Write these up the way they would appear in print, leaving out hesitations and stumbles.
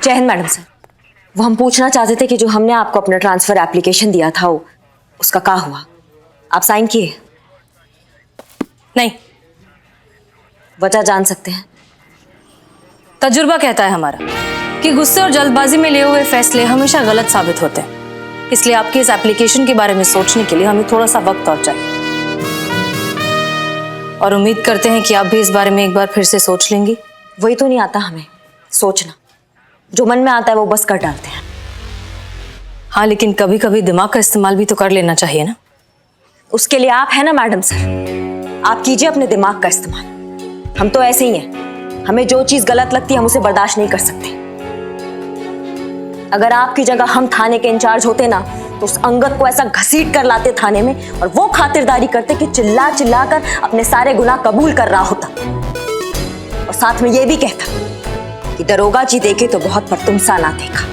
जय Hind madam sir. वो हम पूछना चाहते थे कि जो हमने आपको अपना ट्रांसफर एप्लीकेशन दिया था उसका क्या हुआ? आप साइन किए? नहीं। वजह जान सकते हैं? तजुर्बा कहता है हमारा कि गुस्से और जल्दबाजी में लिए हुए फैसले हमेशा गलत साबित होते हैं। इसलिए आपकी इस एप्लीकेशन के बारे में सोचने के लिए हमें थोड़ा सा वक्त और चाहिए, और उम्मीद करते हैं कि आप भी इस बारे में एक बार फिर से सोच लेंगी। वही तो नहीं आता हमें सोचना, जो मन में आता है वो बस कर डालते हैं। हाँ, लेकिन कभी कभी दिमाग का इस्तेमाल भी तो कर लेना चाहिए ना। उसके लिए आप है ना मैडम सर, आप कीजिए अपने दिमाग का इस्तेमाल। हम तो ऐसे ही हैं, हमें जो चीज गलत लगती है हम उसे बर्दाश्त नहीं कर सकते। अगर आपकी जगह हम थाने के इंचार्ज होते ना तो उस अंगद को ऐसा घसीट कर लाते थाने में और वो खातिरदारी करते कि चिल्ला चिल्ला कर अपने सारे गुनाह कबूल कर रहा होता, और साथ में ये भी कहता कि दरोगा जी देखे तो बहुत पर तुम सा ना देखा।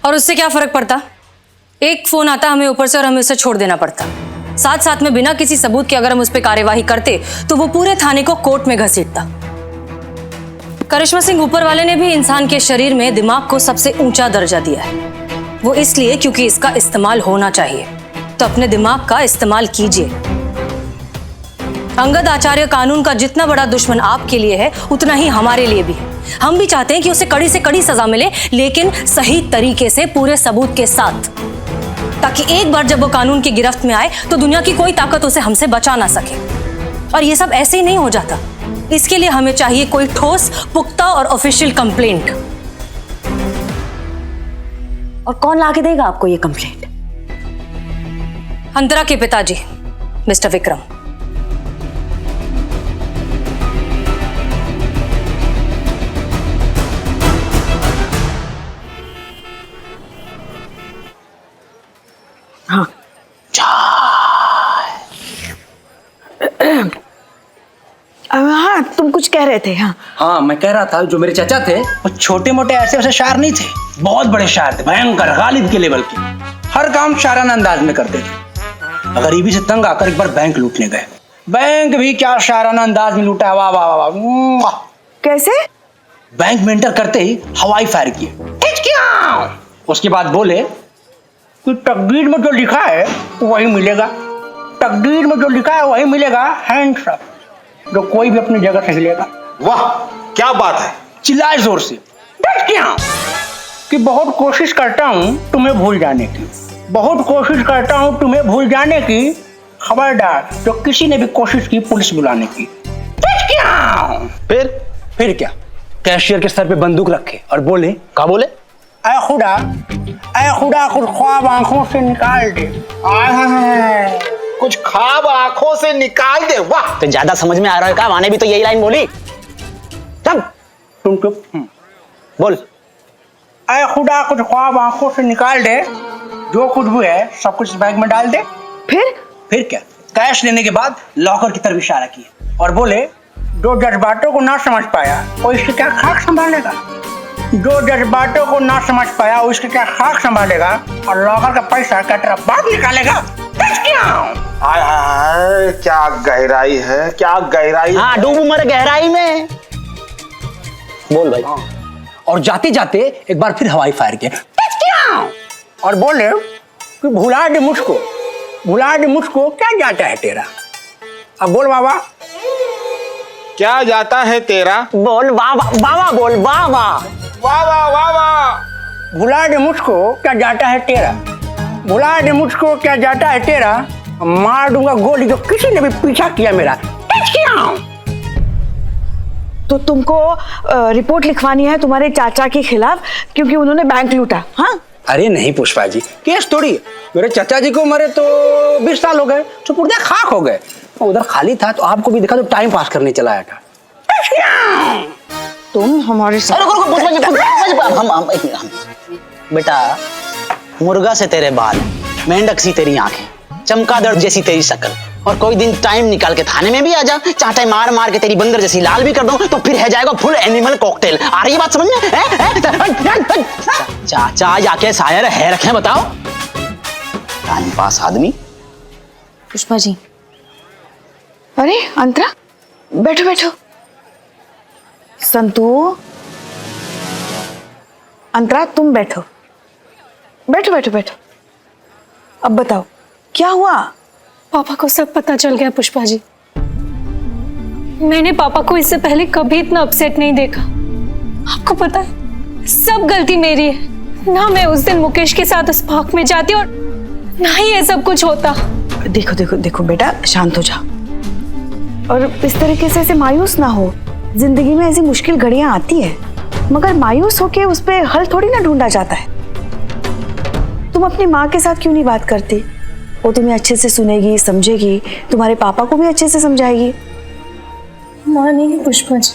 और उससे क्या फर्क पड़ता? एक फोन आता हमें ऊपर से और हमें उसे छोड़ देना पड़ता। साथ साथ में बिना किसी सबूत के अगर हम उस पर कार्यवाही करते तो वो पूरे थाने को कोर्ट में घसीटता। करिश्मा सिंह, ऊपर वाले ने भी इंसान के शरीर में दिमाग को सबसे ऊंचा दर्जा दिया है। वो इसलिए क्योंकि इसका इस्तेमाल होना चाहिए, तो अपने दिमाग का इस्तेमाल कीजिए। अंगद आचार्य कानून का जितना बड़ा दुश्मन आपके लिए है उतना ही हमारे लिए भी है। हम भी चाहते हैं कि उसे कड़ी से कड़ी सजा मिले, लेकिन सही तरीके से, पूरे सबूत के साथ, ताकि एक बार जब वो कानून की गिरफ्त में आए तो दुनिया की कोई ताकत उसे हमसे बचा ना सके। और ये सब ऐसे ही नहीं हो जाता। इसके लिए हमें चाहिए कोई ठोस, पुख्ता और ऑफिशियल कंप्लेंट। और कौन लाके देगा आपको ये कंप्लेंट? अंतरा के पिताजी मिस्टर विक्रम। हाँ। हाँ, तुम कुछ कह रहे थे? हाँ, मैं कह रहा था जो मेरे चाचा थे वो छोटे मोटे ऐसे वैसे शायर नहीं थे, बहुत बड़े शायर थे, भयंकर, गालिब के लेवल के। हर काम शायराना अंदाज में करते थे। गरीबी से तंग आकर एक बार बैंक लूटने गए। बैंक भी क्या शायराना अंदाज में लूटा, वाह वाह वाह वाह। कैसे? बैंक में एंटर करते ही हवाई फायर किए। उसके बाद बोले कि तकदीर में जो लिखा है वही मिलेगा, तकदीर में जो लिखा है वही मिलेगा, हैंड्स अप, जो कोई भी अपनी जगह से हिलेगा। वाह, क्या बात है। चिल्लाए जोर से कि बहुत कोशिश करता हूँ तुम्हें भूल जाने की, बहुत कोशिश करता हूँ तुम्हें भूल जाने की, खबरदार जो किसी ने भी कोशिश की पुलिस बुलाने की। फिर क्या? कैशियर के सर पे बंदूक रखे और बोले, क्या बोले? ऐ खुदा कुछ ख्वाब आंखों से निकाल दे। कुछ ख्वाब आंखों से निकाल दे। वाह, तो ज्यादा समझ में आ रहा है क्या? माने भी तो यही लाइन बोली। तब तुम चुप बोल। ऐ खुदा कुछ ख्वाब आंखों से निकाल दे, जो कुछ भी है सब कुछ बैग में डाल दे। फिर क्या? कैश लेने के बाद लॉकर की तरफ इशारा किया और बोले, जो जज्बातों को ना समझ पाया वो इसकी क्या खाक संभालेगा, जो जज्बातों को ना समझ पाया वो इसकी क्या खाक संभालेगा, और लॉकर का पैसा क्या तेरा बाप निकालेगा। हाय हाय, क्या गहराई है, क्या गहराई। हाँ, डूब मर गहराई में। बोल भाई। और जाते जाते एक बार फिर हवाई फायर किया और बोले कि भुला दे मुझको, भुला दे मुझको, क्या जाता है तेरा। अब बोल बाबा, क्या जाता है तेरा। बोल बाबा, बाबा बोल बाबा। वाह वाह वाह वाह। भुला दे मुझको क्या जाता है तेरा, भुला दे मुझको क्या जाता है तेरा, मार दूंगा गोली जो किसी ने भी पीछा किया मेरा। तो तुमको रिपोर्ट लिखवानी है तुम्हारे चाचा के खिलाफ क्योंकि उन्होंने बैंक लूटा? हाँ। अरे नहीं पुष्पा जी, केस थोड़ी। मेरे चाचा जी को मरे तो 20 साल हो गए, तो पुर्जे खाक हो गए। उधर खाली था तो आपको भी दिखा, तो टाइम पास करने चला आया था। तुम हमारे साथ हम बेटा, मुर्गा से तेरे बाल, मेंढक सी तेरी आंखें, चमगादड़ जैसी तेरी शक्ल, और कोई दिन टाइम निकाल के थाने में भी आ जा, चाटे मार मार के तेरी बंदर जैसी लाल भी कर दूं, तो फिर है जाएगा फुल एनिमल कॉकटेल। आ रही है बात समझ में? चाचा जाके शायर है रखे, बताओ। टाइम पास आदमी। पुष्पा जी। अरे अंतरा, बैठो बैठो। संतू, अंतरा तुम बैठो बैठो बैठो बैठो। अब बताओ क्या हुआ? पापा को सब पता चल गया पुष्पा जी। मैंने पापा को इससे पहले कभी इतना अपसेट नहीं देखा। आपको पता है सब गलती मेरी है। ना मैं उस दिन मुकेश के साथ उस पार्क में जाती और ना ही ये सब कुछ होता। देखो देखो देखो बेटा, शांत हो जाओ और इस तरीके से ऐसे मायूस ना हो। जिंदगी में ऐसी मुश्किल घड़ियां आती है, मगर मायूस होके उस पे हल थोड़ी ना ढूंढा जाता है। तुम अपनी माँ के साथ क्यों नहीं बात करती? वो तुम्हें अच्छे से सुनेगी, समझेगी, तुम्हारे पापा को भी अच्छे से समझाएगी। माँ नहीं पुष्पा जी,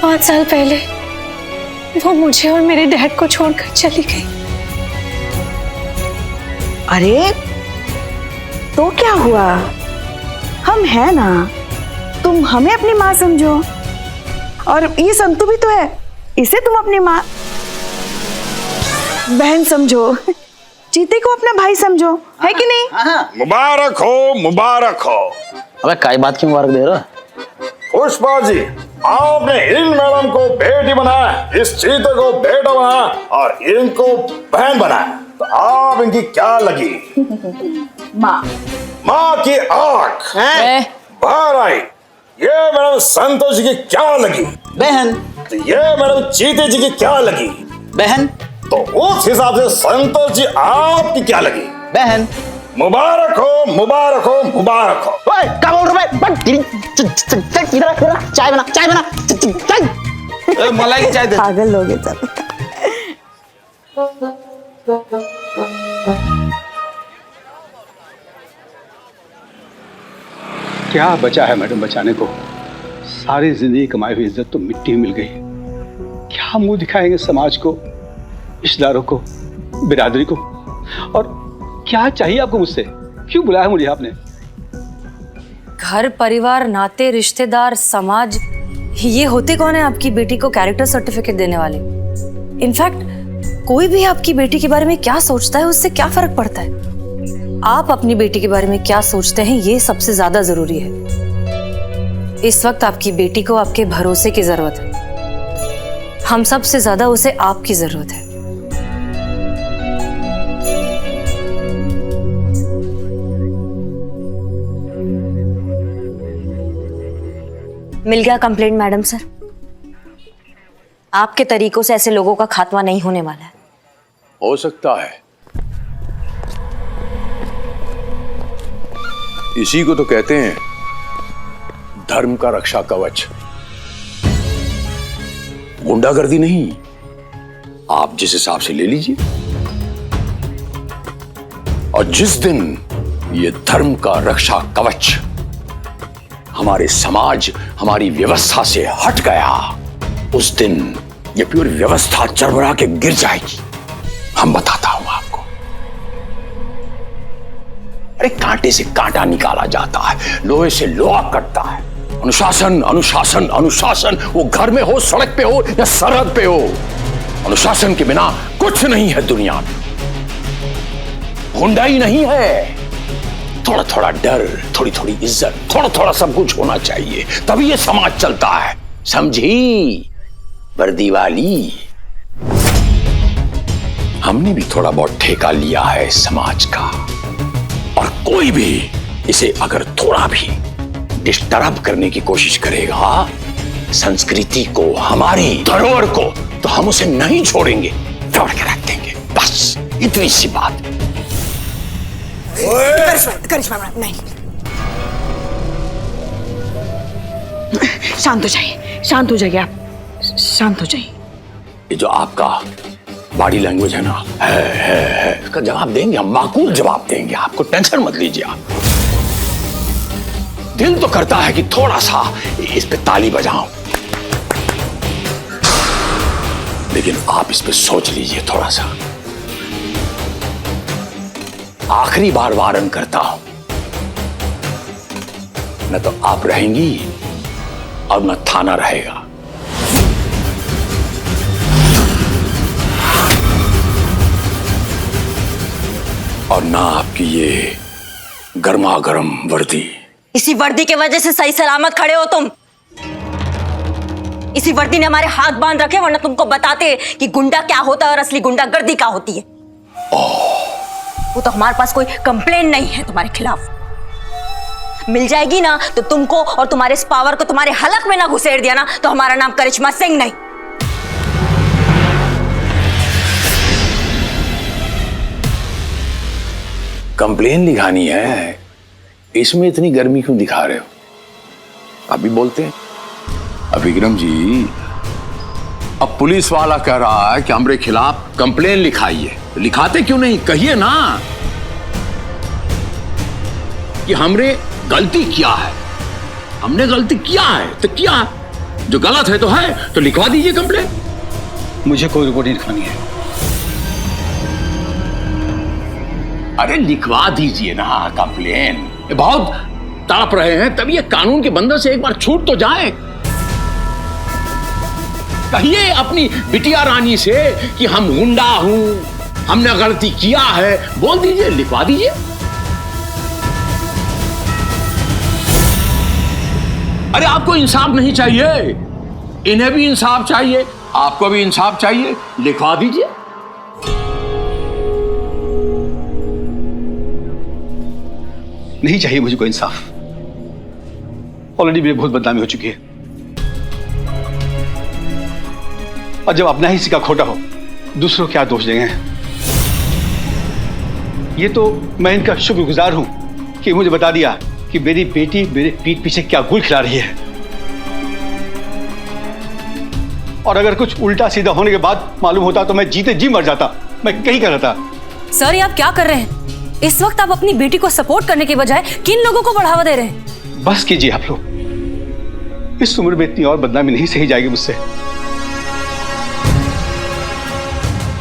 पाँच साल पहले वो मुझे और मेरे डैड को छोड़कर चली गई। अरे तो क्या हुआ, हम हैं ना, तुम हमें अपनी माँ समझो और ये संतु भी तो है, इसे तुम अपनी माँ बहन समझो, चीते को अपना भाई समझो, है कि नहीं? मुबारक हो, मुबारक हो। अबे काय बात की मुबारक दे रहे हो? पुष्पा जी, आपने इन मैडम को बेटी बनाया, इस चीते को बेटा बनाया और इनको बहन बनाया, तो आप इनकी क्या लगी? माँ। माँ की आंख बाहर आई। ये मैडम संतोष जी की क्या लगी? बहन। तो ये मैडम चीते जी की क्या लगी? बहन। तो उस हिसाब से संतोष जी आपकी क्या लगी? बहन। मुबारक हो, मुबारक हो, मुबारक हो। ओए क्या बोल रहा है? बट चाय बना, चाय बना, चल। मलाई की चाय दे। पागल लोग हैं सब। क्या बचा है मैडम बचाने को? सारी जिंदगी कमाई हुई इज्जत तो मिट्टी में मिल गई। क्या मुंह दिखाएंगे समाज को, रिश्तेदारों को, बिरादरी को? और क्या चाहिए आपको मुझसे? क्यों बुलाया मुझे आपने? घर परिवार नाते रिश्तेदार समाज, ये होते कौन है आपकी बेटी को कैरेक्टर सर्टिफिकेट देने वाले? इनफैक्ट कोई भी आपकी बेटी के बारे में क्या सोचता है उससे क्या फर्क पड़ता है? आप अपनी बेटी के बारे में क्या सोचते हैं ये सबसे ज्यादा जरूरी है। इस वक्त आपकी बेटी को आपके भरोसे की जरूरत है। हम सबसे ज्यादा उसे आपकी जरूरत है। मिल गया कंप्लेंट मैडम सर। आपके तरीकों से ऐसे लोगों का खात्मा नहीं होने वाला है। हो सकता है, इसी को तो कहते हैं धर्म का रक्षा कवच। गुंडागर्दी नहीं, आप जिस हिसाब से ले लीजिए। और जिस दिन ये धर्म का रक्षा कवच हमारे समाज, हमारी व्यवस्था से हट गया, उस दिन ये पूरी व्यवस्था चरमरा के गिर जाएगी। हम बताता हूं आपको। अरे कांटे से कांटा निकाला जाता है, लोहे से लोहा कटता है। अनुशासन, अनुशासन, अनुशासन, वो घर में हो, सड़क पे हो या सरहद पे हो, अनुशासन के बिना कुछ नहीं है दुनिया में। गुंडाई नहीं है, थोड़ा थोड़ा डर, थोड़ी थोड़ी इज्जत, थोड़ा थोड़ा सब कुछ होना चाहिए, तभी ये समाज चलता है। समझी वर्दी वाली? हमने भी थोड़ा बहुत ठेका लिया है समाज का, और कोई भी इसे अगर थोड़ा भी डिस्टर्ब करने की कोशिश करेगा, संस्कृति को, हमारी धरोहर को, तो हम उसे नहीं छोड़ेंगे, तोड़ के रख देंगे। बस इतनी सी बात। करिश्मा मैडम नहीं, शांत हो जाइए, शांत हो जाइए, आप शांत हो जाइए। ये जो आपका बॉडी लैंग्वेज है ना, है इसका जवाब देंगे हम, माकूल जवाब देंगे आपको, टेंशन मत लीजिए आप। दिल तो करता है कि थोड़ा सा इस पे ताली बजाऊं, लेकिन आप इस पे सोच लीजिए थोड़ा सा। आखिरी बार वारन करता हूं, न तो आप रहेंगी और न थाना रहेगा। और ना आपकी ये गर्मा गर्म वर्दी इसी वर्दी के वजह से सही सलामत खड़े हो तुम। इसी वर्दी ने हमारे हाथ बांध रखे, वरना तुमको बताते कि गुंडा क्या होता है और असली गुंडागर्दी क्या होती है। वो तो हमारे पास कोई कंप्लेन नहीं है तुम्हारे खिलाफ। मिल जाएगी ना तो तुमको और तुम्हारे इस पावर को तुम्हारे हलक में ना घुसेड़ दिया ना तो हमारा नाम करिश्मा सिंह नहीं। कंप्लेन लिखानी है, इसमें इतनी गर्मी क्यों दिखा रहे हो? अभी बोलते हैं। अब विक्रम जी, अब पुलिस वाला कह रहा है कि हमारे खिलाफ कंप्लेन लिखाइए, लिखाते क्यों नहीं? कहिए ना कि हमने गलती किया है। हमने गलती किया है तो किया, जो गलत है तो है, तो लिखवा दीजिए कंप्लेन। मुझे कोई रिपोर्ट नहीं लिखवानी है। अरे लिखवा दीजिए ना कंप्लेन। ये बहुत तड़प रहे हैं, तब ये कानून के बंधन से एक बार छूट तो जाए। कहिए अपनी बिटिया रानी से कि हम गुंडा हूं, हमने गलती किया है, बोल दीजिए, लिखवा दीजिए। अरे आपको इंसाफ नहीं चाहिए? इन्हें भी इंसाफ चाहिए, आपको भी इंसाफ चाहिए, लिखवा दीजिए। नहीं चाहिए मुझे कोई इंसाफ। ऑलरेडी मेरी बहुत बदनामी हो चुकी है, और जब अपना ही सिक्का खोटा हो, दूसरों क्या दोष देंगे? ये तो मैं इनका शुक्रगुजार हूं कि मुझे बता दिया कि मेरी बेटी मेरे पीठ पीछे क्या गुल खिला रही है। और अगर कुछ उल्टा सीधा होने के बाद मालूम होता तो मैं जीते जी मर जाता। मैं कहीं कर रहा था। सर, ये आप क्या कर रहे हैं? इस वक्त आप अपनी बेटी को सपोर्ट करने के बजाय किन लोगों को बढ़ावा दे रहे हैं? बस कीजिए आप लोग, इस उम्र में इतनी और बदनामी नहीं सही जाएगी मुझसे।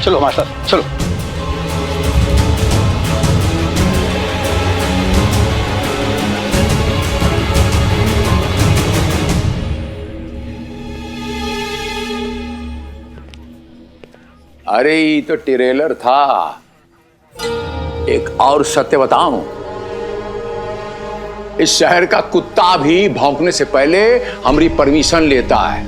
चलो हमारे साथ, चलो। अरे ये तो ट्रेलर था। एक और सत्य बताऊं, इस शहर का कुत्ता भी भौंकने से पहले हमारी परमिशन लेता है।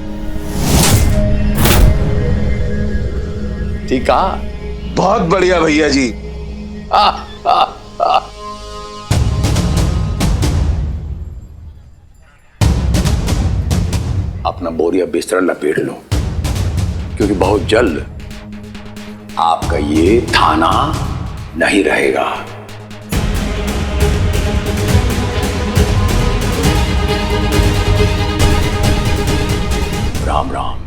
ठीक है? बहुत बढ़िया भैया जी। अपना बोरिया बिस्तर लपेट लो, क्योंकि बहुत जल्द आपका ये थाना नहीं रहेगा। राम राम।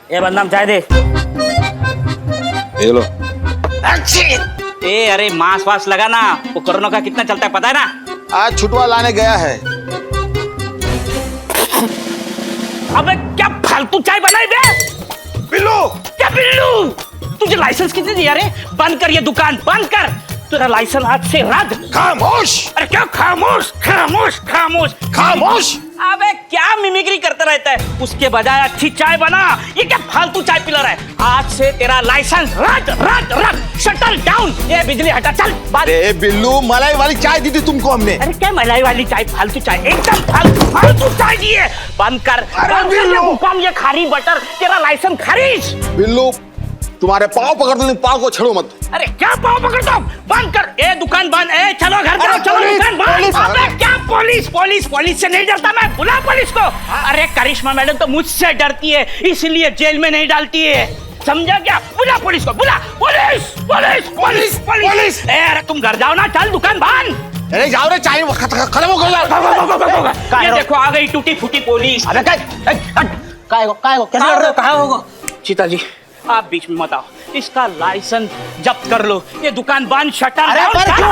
ये बदनाम चाय दे। ये लो। ए अरे मांस वास लगा ना, वो कोरोना का कितना चलता है पता है ना? आज छुटवा लाने गया है। अबे क्या फालतू चाय बनाई बे? बिल्लू। क्या बिल्लू? तुझे लाइसेंस किसने दिया रे? बंद कर ये दुकान, बंद कर। तेरा लाइसेंस आज से रद्द। खामोश। अरे क्या खामोश? खामोश खामोश खामोश। अबे क्या मिमिक्री करता रहता है? उसके बजाय अच्छी चाय बना। ये क्या फालतू चाय पिला रहा है? आज से तेरा लाइसेंस रद्द रद्द रद्द। Shuttle down. ये बिजली हटा, चल। अरे बिल्लू, मलाई वाली चाय दी थी तुमको हमने। अरे क्या मलाई वाली चाय? फालतू चाय, एकदम फालतू फालतू चाय दी है। बंद कर। हुक्म ये खारी बटर, तेरा लाइसेंस खारिज। बिल्लू, तुम्हारे पाँव पकड़ दो, पाँव को छेड़ो मत। अरे क्या पाँव पकड़ता हूँ? बंद कर। ए दुकान बंद। ए चलो घर जाओ, चलो दुकान बंद। अबे क्या पुलिस? पुलिस पुलिस से नहीं डरता मैं, बुला पुलिस को। अरे करिश्मा मैडम तो मुझसे डरती है, इसलिए जेल में नहीं डालती है, समझा क्या? बुला पुलिस को, बुला। Police police police police. ए अरे तुम घर जाओ ना, चल दुकान बंद। अरे जाओ रे, चाय खत्म हो गया। ये देखो आ गई टूटी फूटी पुलिस। अबे कैसे लड़ रहे हो? कहाँ होगा? सीता जी आप बीच में मत आओ। इसका लाइसेंस जब्त कर लो। ये दुकान बंद, शटर अरे डाउन, पर क्यों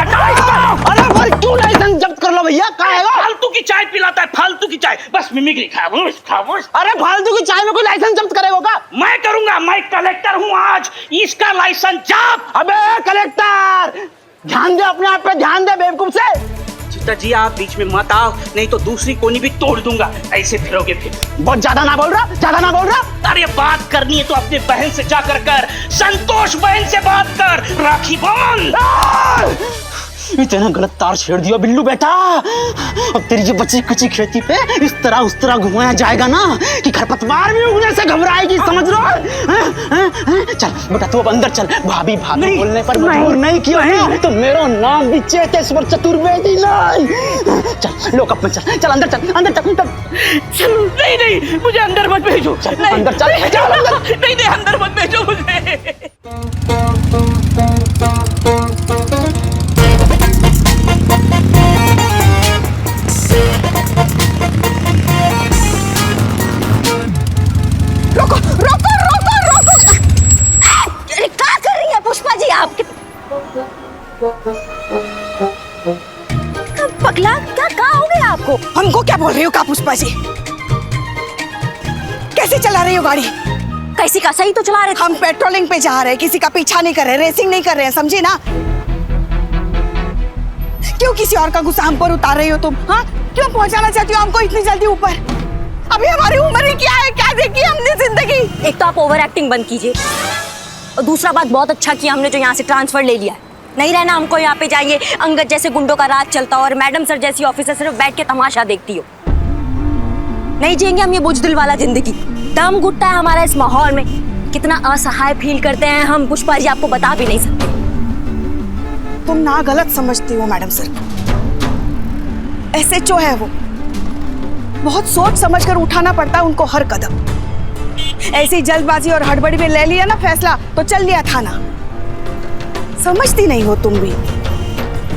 अरे पर क्यों लाइसेंस जब्त कर लो भैया? क्या है वो? फालतू की चाय पिलाता है, फालतू की चाय, बस मिमिक्री। खामोश खामोश। अरे फालतू की चाय में कोई लाइसेंस जब्त करेगा क्या? मैं करूंगा, मैं कलेक्टर हूँ आज, इसका लाइसेंस जब्त। अबे कलेक्टर, ध्यान दे अपने आप पे, ध्यान दे बेवकूफ से। जीता जी आप बीच में मत आओ, नहीं तो दूसरी कोनी भी तोड़ दूंगा। ऐसे फिरोगे फिर। बहुत ज्यादा ना बोल रहा, ज्यादा ना बोल रहा। अरे बात करनी है तो अपने बहन से जाकर कर, संतोष बहन से बात कर, राखी बांध। इतना गलत तार छेड़ दिया बिल्लू बेटा। अब तेरी ये बच्ची कुची खेती पे इस तरह उस तरह घुमाया जाएगा ना कि खरपतवार भी उगने से घबराएगी, समझ लो। चल बेटा तू अब अंदर चल। भाभी भाभी बोलने पर मजबूर नहीं किया है तो मेरा नाम भी चेतेश्वर चतुर्वेदी नहीं। चल लोकअप में चल, चल अंदर चल, अंदर चल। चलो नहीं नहीं, मुझे अंदर मत भेजो। अंदर चल, नहीं नहीं, अंदर मत भेजो मुझे। रोको रोको रोको रोको! अरे क्या कर रही है पुष्पा जी आप? पगला, क्या हो गया आपको? हमको क्या बोल रही हो का पुष्पा जी? कैसे चला रही हो गाड़ी? कैसी का? सही तो चला रहे थे। हम पेट्रोलिंग पे जा रहे हैं, किसी का पीछा नहीं कर रहे, रेसिंग नहीं कर रहे हैं, समझी ना? क्यों किसी और का गुस्सा हम पर उतार रही हो तुम? हाँ, क्यों पहुंचाना चाहती हो हमको इतनी जल्दी ऊपर? अभी हमारी उम्र ही क्या है, क्या देखी हमने जिंदगी? एक तो आप ओवर एक्टिंग बंद कीजिए, और दूसरा बात बहुत अच्छा किया हमने जो यहाँ से ट्रांसफर ले लिया। नहीं रहना हमको यहाँ पे। जाइए, अंगद जैसे गुंडों का राज चलता और मैडम सर जैसी ऑफिसर सिर्फ बैठ के तमाशा देखती हो। नहीं जिएंगे हम ये बुजदिल वाला जिंदगी। दम घुटता है हमारा इस माहौल में। कितना असहाय फील करते हैं हम पुष्पा जी, आपको बता भी नहीं सकते। तुम ना गलत समझती हो मैडम सर। SHO है वो, बहुत सोच समझ कर उठाना पड़ता है उनको हर कदम। ऐसी जल्दबाजी और हड़बड़ी में ले लिया ना फैसला तो चल लिया थाना। समझती नहीं हो तुम भी।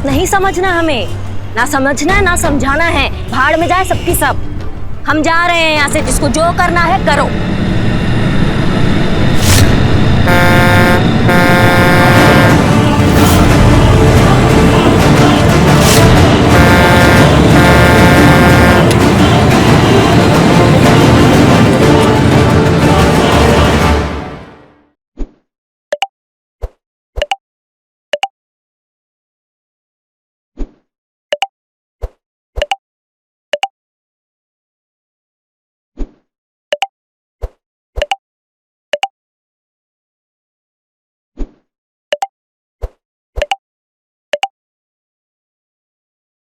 नहीं समझना हमें, ना समझना है ना समझाना है। भाड़ में जाए सबकी सब। हम जा रहे हैं यहाँ से, जिसको जो करना है करो।